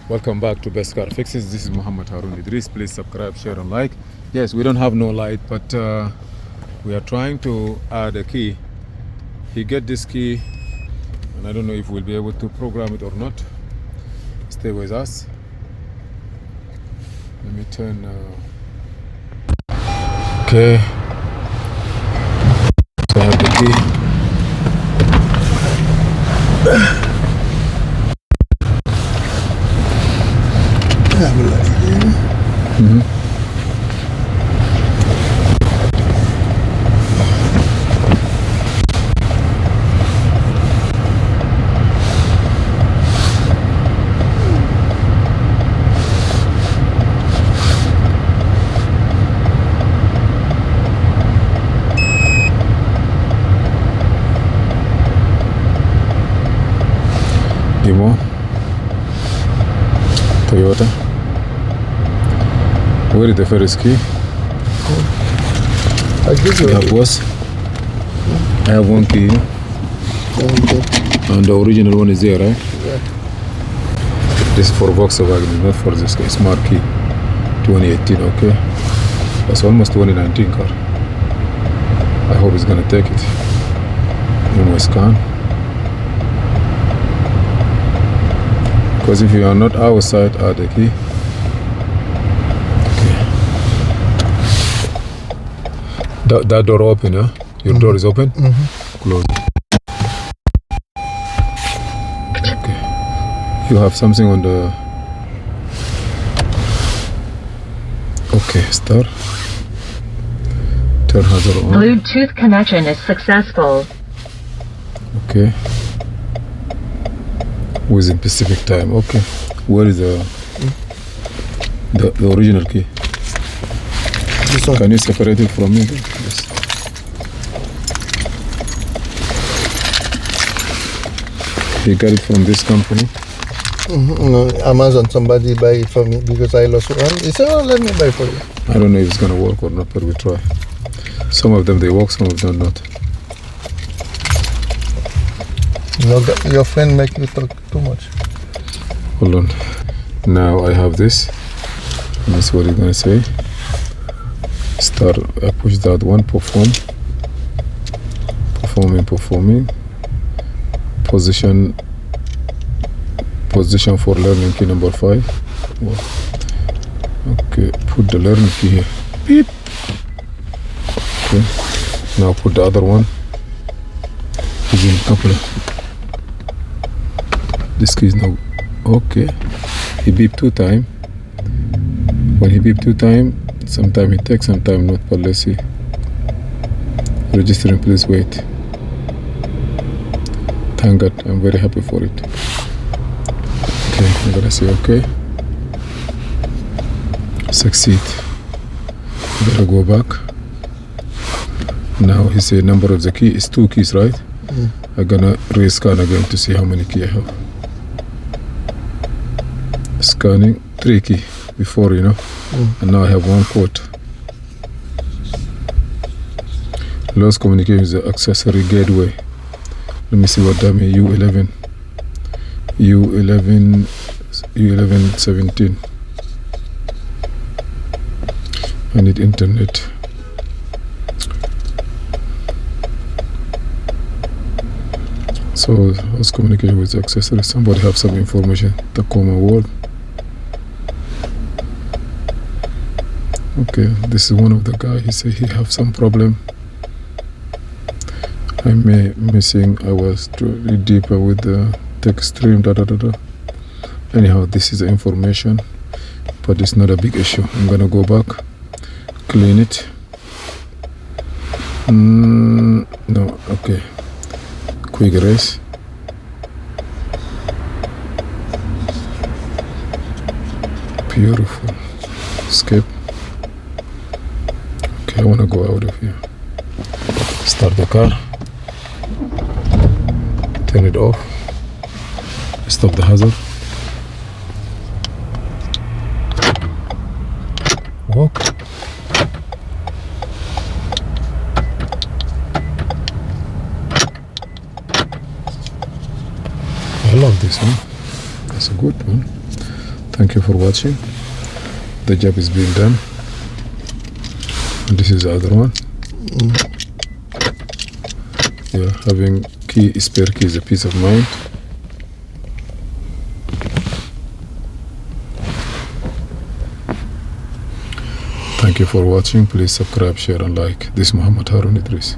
Welcome back to Best Car Fixes. This is Muhammad Harun Idris. Please subscribe, share and like. Yes, we don't have no light, but we are trying to add a key. He get this key and I don't know if we'll be able to program it or not. Stay with us. Let me turn okay, so I have the key. Demo Toyota. Where is the first key? I give you You have what? I have one key, and the original one is there, right? Yeah. This is for Volkswagen, not for this smart key. 2018, okay. That's almost 2019 car. I hope it's gonna take it. In my scan. Because if you are not outside, add the key. Okay. That door open, huh? Your door is open? Close. Okay. You have something on the... Okay, start. Turn hazard on. Bluetooth connection is successful. Okay. Within Pacific time. Okay. Where is the original key? this one. Can you separate it from me? Yes. You got it from this company? No, Amazon, somebody buy it for me because I lost one. He said, oh, let me buy for you. I don't know if it's gonna work or not, but we'll try. Some of them they work, some of them not. No, your friend make you talk too much. Hold on. Now I have this. And that's what you're gonna say. Start. I push that one. Perform. Performing. Position for learning key number 5. Okay. Put the learning key here. Beep. Okay. Now put the other one. Using a couple of. This key is now okay. He beeped 2 times. When he beeped 2 times, sometime it takes, sometime not, but let's see. Registering, please wait. Thank God, I'm very happy for it. Okay, I'm gonna say okay. Succeed. Better go back. Now he said number of the key is 2 keys, right? I'm gonna rescan again to see how many keys I have. Scanning 3 key before, you know, and now I have 1 code. Lost communication is the accessory gateway. Let me see what that means. U11 17. I need internet. So let's communicate with the accessory. Somebody have some information. Tacoma word. Okay, this is one of the guy. He said he have some problem. I'm missing. I was really deeper with the text stream. Anyhow, this is the information, but it's not a big issue. I'm gonna go back, clean it. No, okay. Quick erase. Beautiful. Escape. Okay, I want to go out of here. Start the car. Turn it off. Stop the hazard. Walk. I love this one. That's a good one. Thank you for watching. The job is being done. And this is the other one. Yeah, having spare key is a peace of mind. Thank you for watching. Please subscribe, share and like. This is Muhammad Harun Idris.